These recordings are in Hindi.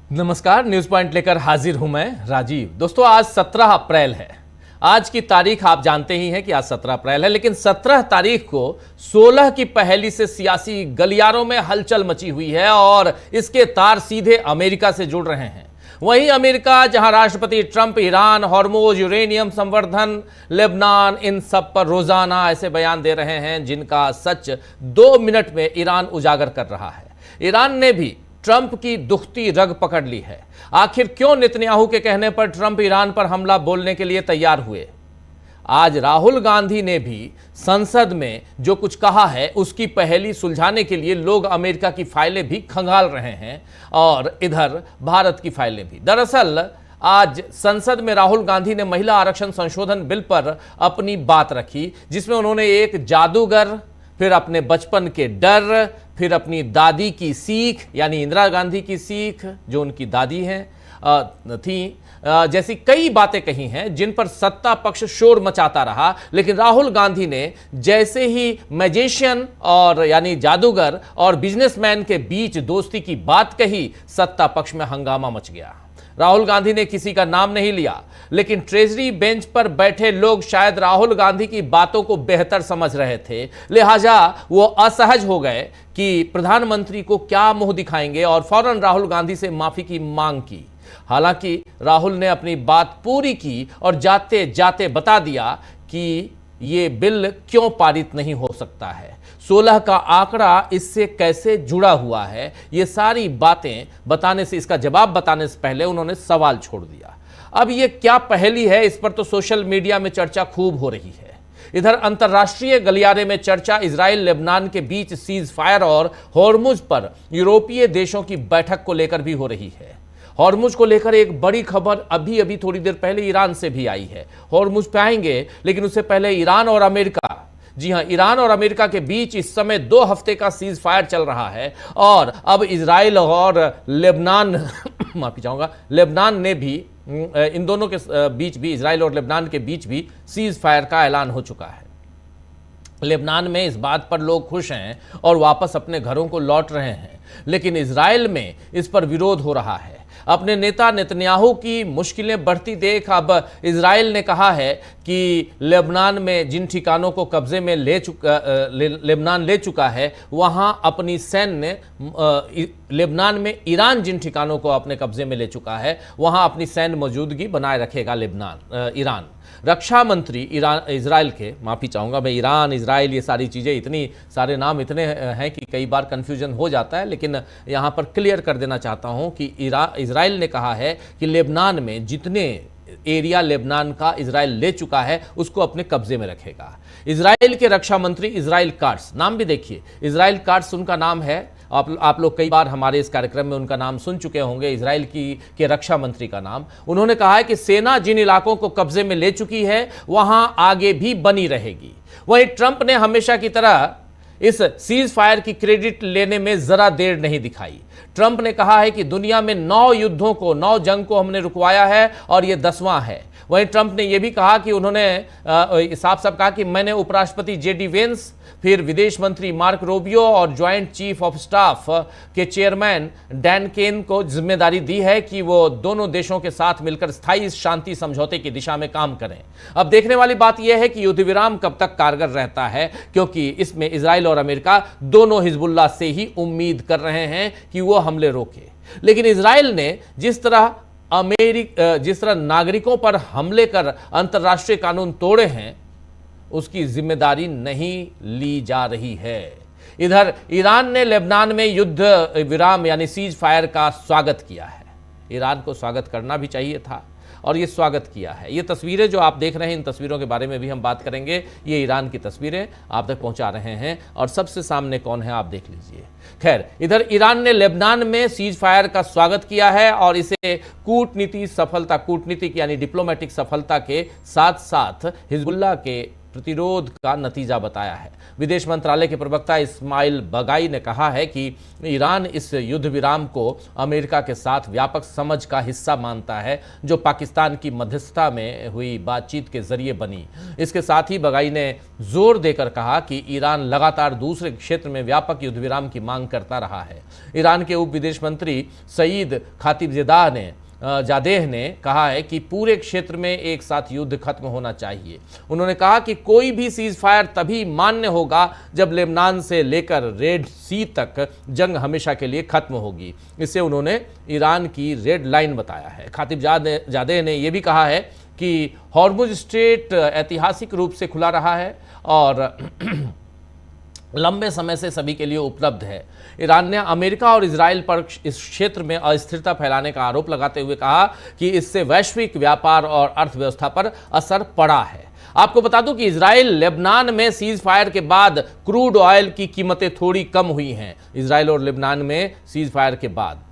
नमस्कार, न्यूज पॉइंट लेकर हाजिर हूं मैं राजीव। दोस्तों, आज 17 अप्रैल है। आज की तारीख आप जानते ही हैं कि आज 17 अप्रैल है, लेकिन 17 तारीख को 16 की पहेली से सियासी गलियारों में हलचल मची हुई है और इसके तार सीधे अमेरिका से जुड़ रहे हैं। वहीं अमेरिका, जहां राष्ट्रपति ट्रंप ईरान, हॉर्मोज, यूरेनियम संवर्धन, लेबनान, इन सब पर रोजाना ऐसे बयान दे रहे हैं जिनका सच 2 मिनट में ईरान उजागर कर रहा है। ईरान ने भी ट्रंप की दुखती रग पकड़ ली है। आखिर क्यों नेतन्याहू के कहने पर ट्रंप ईरान पर हमला बोलने के लिए तैयार हुए? आज राहुल गांधी ने भी संसद में जो कुछ कहा है उसकी पहेली सुलझाने के लिए लोग अमेरिका की फाइलें भी खंगाल रहे हैं और इधर भारत की फाइलें भी। दरअसल आज संसद में राहुल गांधी ने महिला आरक्षण संशोधन बिल पर अपनी बात रखी, जिसमें उन्होंने एक जादूगर, फिर अपने बचपन के डर, फिर अपनी दादी की सीख यानी इंदिरा गांधी की सीख जो उनकी दादी हैं थी, जैसी कई बातें कही हैं जिन पर सत्ता पक्ष शोर मचाता रहा। लेकिन राहुल गांधी ने जैसे ही मैजिशियन और यानी जादूगर और बिजनेसमैन के बीच दोस्ती की बात कही, सत्ता पक्ष में हंगामा मच गया। राहुल गांधी ने किसी का नाम नहीं लिया, लेकिन ट्रेजरी बेंच पर बैठे लोग शायद राहुल गांधी की बातों को बेहतर समझ रहे थे, लिहाजा वो असहज हो गए कि प्रधानमंत्री को क्या मुंह दिखाएंगे और फौरन राहुल गांधी से माफी की मांग की। हालांकि राहुल ने अपनी बात पूरी की और जाते जाते बता दिया कि ये बिल क्यों पारित नहीं हो सकता है, 16 का आंकड़ा इससे कैसे जुड़ा हुआ है, ये सारी बातें बताने से, इसका जवाब बताने से पहले उन्होंने सवाल छोड़ दिया। अब ये क्या पहेली है, इस पर तो सोशल मीडिया में चर्चा खूब हो रही है। इधर अंतर्राष्ट्रीय गलियारे में चर्चा इजराइल लेबनान के बीच सीज फायर और हॉर्मुज पर यूरोपीय देशों की बैठक को लेकर भी हो रही है। हॉर्मुज को लेकर एक बड़ी खबर अभी थोड़ी देर पहले ईरान से भी आई है। हॉर्मुज पे आएंगे, लेकिन उससे पहले ईरान और अमेरिका, जी हां, ईरान और अमेरिका के बीच इस समय 2 हफ्ते का सीज फायर चल रहा है और अब इजराइल और लेबनान माफी चाहूंगा, लेबनान ने भी इन दोनों के बीच भी, इजराइल और लेबनान के बीच भी सीज फायर का ऐलान हो चुका है। लेबनान में इस बात पर लोग खुश हैं और वापस अपने घरों को लौट रहे हैं, लेकिन इजराइल में इस पर विरोध हो रहा है। अपने नेता नेतन्याहू की मुश्किलें बढ़ती देख अब इजराइल ने कहा है कि लेबनान में जिन ठिकानों को कब्जे में लेबनान ले चुका है, वहां अपनी सैन्य, लेबनान में ईरान जिन ठिकानों को अपने कब्जे में ले चुका है वहां अपनी सैन्य मौजूदगी बनाए रखेगा ईरान। रक्षा मंत्री इजराइल के, माफी चाहूंगा मैं, ईरान, इजराइल, ये सारी चीजें, इतनी सारे नाम इतने हैं कि कई बार कंफ्यूजन हो जाता है, लेकिन यहां पर क्लियर कर देना चाहता हूं कि इजराइल ने कहा है कि लेबनान में जितने एरिया लेबनान का इजराइल ले चुका है उसको अपने कब्जे में रखेगा। इजराइल के रक्षा मंत्री इजराइल काट्स, नाम भी देखिए, इजराइल काट्स उनका नाम है। आप लोग कई बार हमारे इस कार्यक्रम में उनका नाम सुन चुके होंगे, इजराइल के रक्षा मंत्री का नाम। उन्होंने कहा है कि सेना जिन इलाकों को कब्जे में ले चुकी है वहां आगे भी बनी रहेगी। वहीं ट्रंप ने हमेशा की तरह इस सीज फायर की क्रेडिट लेने में जरा देर नहीं दिखाई। ट्रंप ने कहा है कि दुनिया में 9 युद्धों को, 9 जंग को हमने रुकवाया है और यह 10वां है। वहीं ट्रंप ने यह भी कहा कि उन्होंने साफ साफ कहा कि मैंने उपराष्ट्रपति जेडी वेंस, फिर विदेश मंत्री मार्क रोबियो और ज्वाइंट चीफ ऑफ स्टाफ के चेयरमैन डैन केन को जिम्मेदारी दी है कि वो दोनों देशों के साथ मिलकर स्थायी शांति समझौते की दिशा में काम करें। अब देखने वाली बात यह है कि युद्ध विराम कब तक कारगर रहता है, क्योंकि इसमें इजराइल और अमेरिका दोनों हिजबुल्लाह से ही उम्मीद कर रहे हैं कि वो हमले रोके। लेकिन इजराइल ने जिस तरह नागरिकों पर हमले कर अंतर्राष्ट्रीय कानून तोड़े हैं, उसकी जिम्मेदारी नहीं ली जा रही है। इधर ईरान ने लेबनान में युद्ध विराम यानी सीज फायर का स्वागत किया है। ईरान को स्वागत करना भी चाहिए था और ये स्वागत किया है। ये तस्वीरें जो आप देख रहे हैं, इन तस्वीरों के बारे में भी हम बात करेंगे। ये ईरान की तस्वीरें आप तक पहुंचा रहे हैं और सबसे सामने कौन है आप देख लीजिए। खैर, इधर ईरान ने लेबनान में सीज फायर का स्वागत किया है और इसे कूटनीतिक यानी डिप्लोमेटिक सफलता के साथ साथ हिजबुल्लाह के प्रतिरोध का नतीजा बताया है। विदेश मंत्रालय के प्रवक्ता इस्माइल बगाई ने कहा है कि ईरान इस युद्ध विराम को अमेरिका के साथ व्यापक समझ का हिस्सा मानता है जो पाकिस्तान की मध्यस्थता में हुई बातचीत के जरिए बनी। इसके साथ ही बगाई ने जोर देकर कहा कि ईरान लगातार दूसरे क्षेत्र में व्यापक युद्ध विराम की मांग करता रहा है। ईरान के उप विदेश मंत्री सईद जादेह ने कहा है कि पूरे क्षेत्र में एक साथ युद्ध खत्म होना चाहिए। उन्होंने कहा कि कोई भी सीज फायर तभी मान्य होगा जब लेबनान से लेकर रेड सी तक जंग हमेशा के लिए खत्म होगी। इसे उन्होंने ईरान की रेड लाइन बताया है। खातिबजादेह ने यह भी कहा है कि हॉर्मुज स्ट्रेट ऐतिहासिक रूप से खुला रहा है और लंबे समय से सभी के लिए उपलब्ध है। ईरान ने अमेरिका और इजराइल पर इस क्षेत्र में अस्थिरता फैलाने का आरोप लगाते हुए कहा कि इससे वैश्विक व्यापार और अर्थव्यवस्था पर असर पड़ा है। आपको बता दूं कि इजराइल लेबनान में सीज फायर के बाद क्रूड ऑयल की कीमतें थोड़ी कम हुई हैं, इजराइल और लेबनान में सीज फायर के बाद।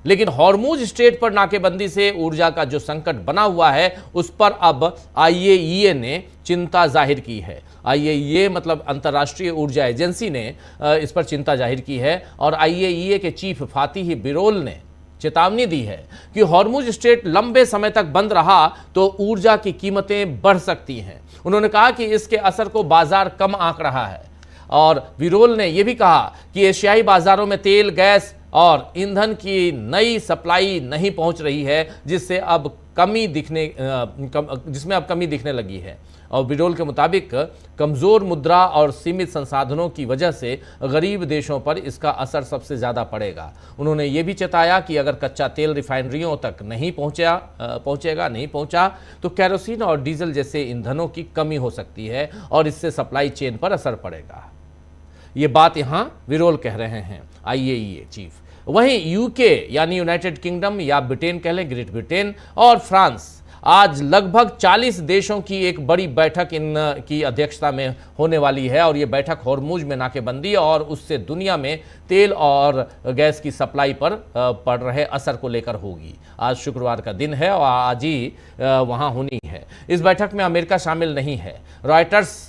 लेकिन हॉर्मुज स्ट्रेट पर नाकेबंदी से ऊर्जा का जो संकट बना हुआ है उस पर अब IAEA ने चिंता जाहिर की है। IAEA मतलब अंतर्राष्ट्रीय ऊर्जा एजेंसी ने इस पर चिंता जाहिर की है और IAEA के चीफ फातिह बिरोल ने चेतावनी दी है कि हॉर्मुज स्ट्रेट लंबे समय तक बंद रहा तो ऊर्जा की कीमतें बढ़ सकती हैं। उन्होंने कहा कि इसके असर को बाजार कम आंक रहा है और बिरोल ने यह भी कहा कि एशियाई बाजारों में तेल, गैस और ईंधन की नई सप्लाई नहीं पहुंच रही है जिसमें अब कमी दिखने लगी है। और बिरोल के मुताबिक कमज़ोर मुद्रा और सीमित संसाधनों की वजह से गरीब देशों पर इसका असर सबसे ज़्यादा पड़ेगा। उन्होंने ये भी चेताया कि अगर कच्चा तेल रिफाइनरियों तक नहीं पहुंचा तो केरोसिन और डीजल जैसे ईंधनों की कमी हो सकती है और इससे सप्लाई चेन पर असर पड़ेगा। ये बात यहाँ बिरोल कह रहे हैं, IAEA चीफ। वहीं यूके यानी यूनाइटेड किंगडम या ब्रिटेन कह लें, ग्रेट ब्रिटेन और फ्रांस आज लगभग 40 देशों की एक बड़ी बैठक इनकी अध्यक्षता में होने वाली है और ये बैठक हॉर्मुज में नाकेबंदी और उससे दुनिया में तेल और गैस की सप्लाई पर पड़ रहे असर को लेकर होगी। आज शुक्रवार का दिन है और आज ही वहाँ होनी है। इस बैठक में अमेरिका शामिल नहीं है। रॉयटर्स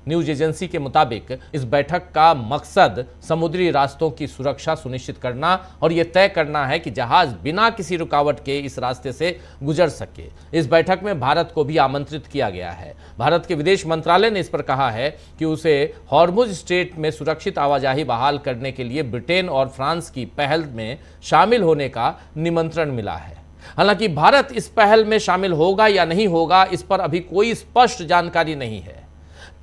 न्यूज एजेंसी के मुताबिक इस बैठक का मकसद समुद्री रास्तों की सुरक्षा सुनिश्चित करना और यह तय करना है कि जहाज बिना किसी रुकावट के इस रास्ते से गुजर सके। इस बैठक में भारत को भी आमंत्रित किया गया है। भारत के विदेश मंत्रालय ने इस पर कहा है कि उसे हॉर्मुज स्ट्रेट में सुरक्षित आवाजाही बहाल करने के लिए ब्रिटेन और फ्रांस की पहल में शामिल होने का निमंत्रण मिला है। हालांकि भारत इस पहल में शामिल होगा या नहीं होगा, इस पर अभी कोई स्पष्ट जानकारी नहीं है।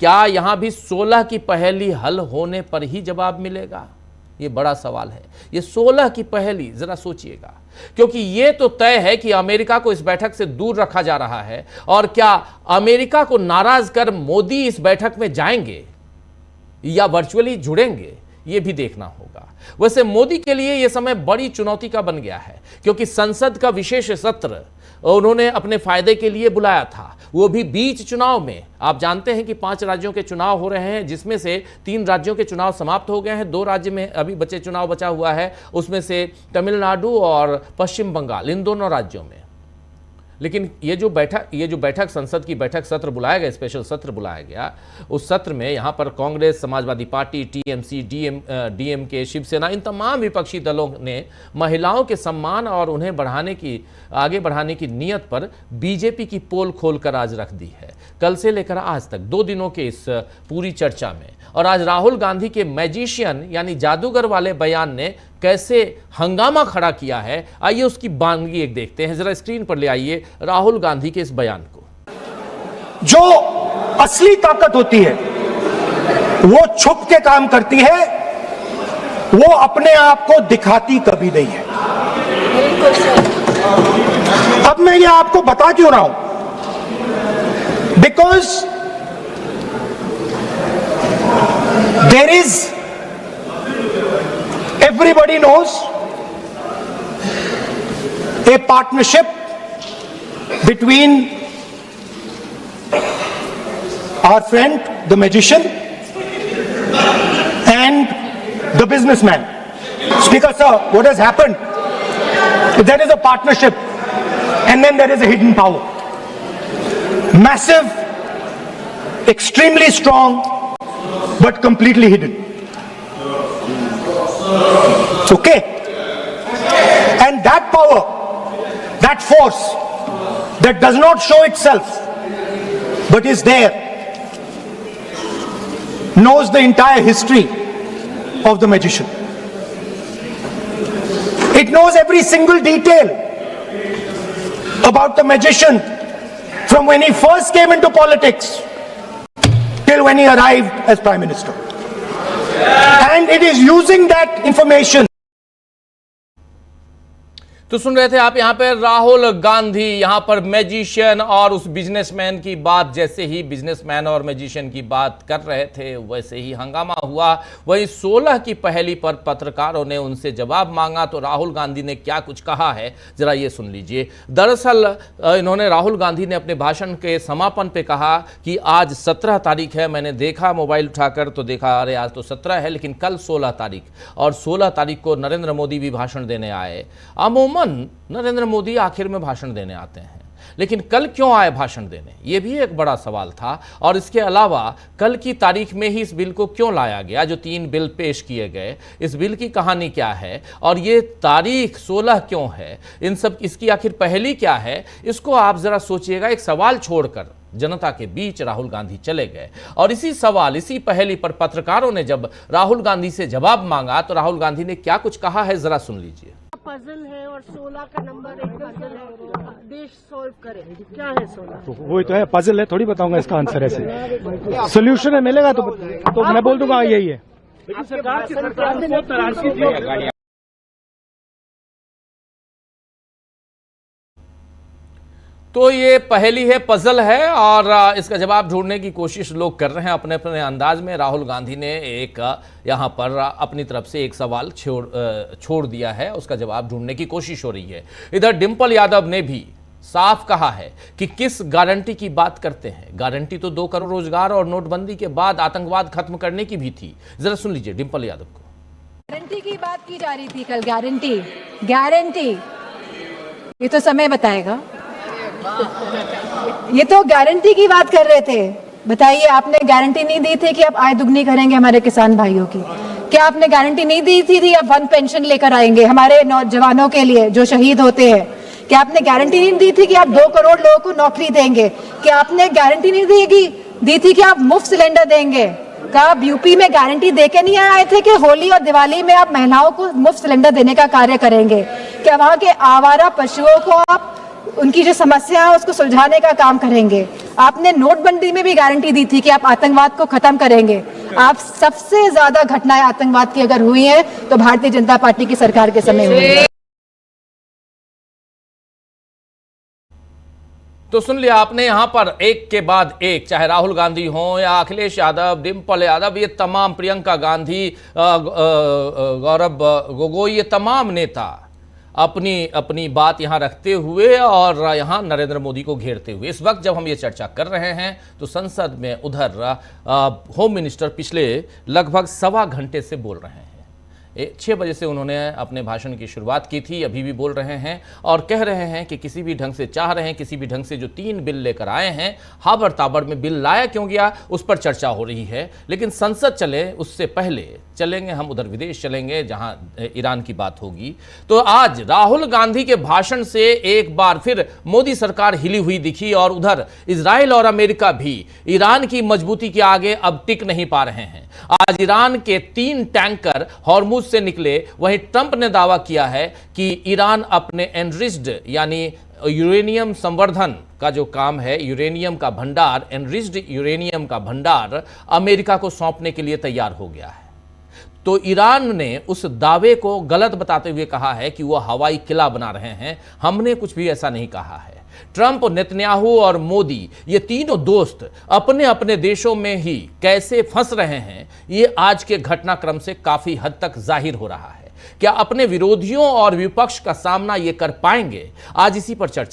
क्या यहां भी 16 की पहेली हल होने पर ही जवाब मिलेगा? यह बड़ा सवाल है। ये 16 की पहेली जरा सोचिएगा, क्योंकि यह तो तय है कि अमेरिका को इस बैठक से दूर रखा जा रहा है और क्या अमेरिका को नाराज कर मोदी इस बैठक में जाएंगे या वर्चुअली जुड़ेंगे, यह भी देखना होगा। वैसे मोदी के लिए यह समय बड़ी चुनौती का बन गया है, क्योंकि संसद का विशेष सत्र उन्होंने अपने फायदे के लिए बुलाया था, वो भी बीच चुनाव में। आप जानते हैं कि 5 राज्यों के चुनाव हो रहे हैं, जिसमें से 3 राज्यों के चुनाव समाप्त हो गए हैं, 2 राज्य में अभी चुनाव बचा हुआ है, उसमें से तमिलनाडु और पश्चिम बंगाल, इन दोनों राज्यों में। लेकिन ये जो बैठक संसद की बैठक सत्र बुलाया गया, स्पेशल सत्र बुलाया गया, उस सत्र में यहाँ पर Congress, Samajwadi party, TMC, DMK, Shivsena, इन तमाम विपक्षी दलों ने महिलाओं के सम्मान और उन्हें आगे बढ़ाने की नीयत पर बीजेपी की पोल खोलकर आज रख दी है। कल से लेकर आज तक 2 दिनों के इस पूरी चर्चा में, और आज राहुल गांधी के मैजिशियन यानी जादूगर वाले बयान ने कैसे हंगामा खड़ा किया है, आइए उसकी बानगी एक देखते हैं। जरा स्क्रीन पर ले आइए राहुल गांधी के इस बयान को। जो असली ताकत होती है वो छुप के काम करती है, वो अपने आप को दिखाती कभी नहीं है। अब मैं ये आपको बता क्यों रहा हूं? Because there is, everybody knows, a partnership between our friend the magician and the businessman. Speaker sir, what has happened? There is a partnership and then there is a hidden power. Massive extremely strong, but completely hidden. Okay? And that power, that force that does not show itself, but is there, knows the entire history of the magician. It knows every single detail about the magician from when he first came into politics till when he arrived as Prime Minister. And it is using that information. तो सुन रहे थे आप यहां पर राहुल गांधी यहां पर मैजिशियन और उस बिजनेसमैन की बात, जैसे ही बिजनेसमैन और मैजिशियन की बात कर रहे थे वैसे ही हंगामा हुआ। वहीं 16 की पहेली पर पत्रकारों ने उनसे जवाब मांगा तो राहुल गांधी ने क्या कुछ कहा है जरा ये सुन लीजिए। दरअसल इन्होंने राहुल गांधी ने अपने भाषण के समापन पे कहा कि आज 17 तारीख है। मैंने देखा मोबाइल उठाकर तो देखा अरे आज तो 17 है, लेकिन कल 16 तारीख, और 16 तारीख को नरेंद्र मोदी भी भाषण देने आए। अमूमन नरेंद्र मोदी आखिर में भाषण देने आते हैं, लेकिन कल क्यों आए भाषण देने, यह भी एक बड़ा सवाल था। और इसके अलावा कल की तारीख में ही इस बिल को क्यों लाया गया, जो 3 बिल पेश किए गए, इस बिल की कहानी क्या है और ये तारीख 16 क्यों है, इन सब इसकी आखिर पहेली क्या है, इसको आप जरा सोचिएगा। एक सवाल छोड़कर जनता के बीच राहुल गांधी चले गए और इसी सवाल, इसी पहेली पर पत्रकारों ने जब राहुल गांधी से जवाब मांगा तो राहुल गांधी ने क्या कुछ कहा है जरा सुन लीजिए। पजल है और 16 का नंबर एक पजल है, देश सॉल्व करे, क्या है 16? तो वही तो है, पजल है, थोड़ी बताऊंगा इसका आंसर ऐसे। सोल्यूशन है मिलेगा तो मैं बोल दूंगा यही है। सरकार की सरकार तो ये पहेली है, पजल है और इसका जवाब ढूंढने की कोशिश लोग कर रहे हैं अपने अपने अंदाज में। राहुल गांधी ने एक यहाँ पर अपनी तरफ से एक सवाल छोड़ दिया है, उसका जवाब ढूंढने की कोशिश हो रही है। इधर डिंपल यादव ने भी साफ कहा है कि किस गारंटी की बात करते हैं। गारंटी तो 2 करोड़ रोजगार और नोटबंदी के बाद आतंकवाद खत्म करने की भी थी। जरा सुन लीजिए डिंपल यादव को। गारंटी की बात की जा रही थी कल, गारंटी ये तो समय बताएगा। ये तो गारंटी की बात कर रहे थे। बताइए, आपने गारंटी नहीं दी थी कि आप आय दुगनी करेंगे हमारे किसान भाइयों की? क्या आपने गारंटी नहीं दी थी आप 1 पेंशन लेकर आएंगे हमारे नौजवानों के लिए जो शहीद होते हैं? क्या आपने गारंटी नहीं दी थी कि आप 2 करोड़ लोगों को नौकरी देंगे? क्या आपने गारंटी नहीं दी थी कि आप मुफ्त सिलेंडर देंगे? क्या आप यूपी में गारंटी देके नहीं आए थे कि होली और दिवाली में आप महिलाओं को मुफ्त सिलेंडर देने का कार्य करेंगे? क्या वहां के आवारा पशुओं को आप उनकी जो समस्या है उसको सुलझाने का काम करेंगे? आपने नोटबंदी में भी गारंटी दी थी कि आप आतंकवाद को खत्म करेंगे। आप सबसे ज्यादा घटनाएं आतंकवाद की अगर हुई हैं तो भारतीय जनता पार्टी की सरकार के समय हुई है। तो सुन लिया आपने यहाँ पर एक के बाद एक, चाहे राहुल गांधी हो या अखिलेश यादव, डिंपल यादव, ये तमाम, प्रियंका गांधी, गौरव गोगोई, ये तमाम नेता अपनी अपनी बात यहां रखते हुए और यहां नरेंद्र मोदी को घेरते हुए। इस वक्त जब हम ये चर्चा कर रहे हैं तो संसद में उधर होम मिनिस्टर पिछले लगभग 1.25 घंटे से बोल रहे हैं। 6 बजे से उन्होंने अपने भाषण की शुरुआत की थी, अभी भी बोल रहे हैं और कह रहे हैं कि किसी भी ढंग से चाह रहे हैं, किसी भी ढंग से जो 3 बिल लेकर आए हैं, हाबर ताबर में बिल लाया क्यों गया उस पर चर्चा हो रही है। लेकिन संसद चले उससे पहले चलेंगे हम उधर, विदेश चलेंगे जहां ईरान की बात होगी। तो आज राहुल गांधी के भाषण से एक बार फिर मोदी सरकार हिली हुई दिखी और उधर इजराइल और अमेरिका भी ईरान की मजबूती के आगे अब टिक नहीं पा रहे हैं। आज ईरान के 3 टैंकर हॉर्मुज से निकले, वहीं ट्रंप ने दावा किया है कि ईरान अपने एनरिच्ड यानी यूरेनियम संवर्धन का जो काम है, यूरेनियम का भंडार, एनरिच्ड यूरेनियम का भंडार अमेरिका को सौंपने के लिए तैयार हो गया है। तो ईरान ने उस दावे को गलत बताते हुए कहा है कि वह हवाई किला बना रहे हैं। हमने कुछ भी ऐसा नहीं कहा है। ट्रंप, नेतन्याहू और मोदी, ये तीनों दोस्त अपने अपने देशों में ही कैसे फंस रहे हैं, ये आज के घटनाक्रम से काफी हद तक जाहिर हो रहा है। क्या अपने विरोधियों और विपक्ष का सामना ये कर पाएंगे? आज इसी पर चर्चा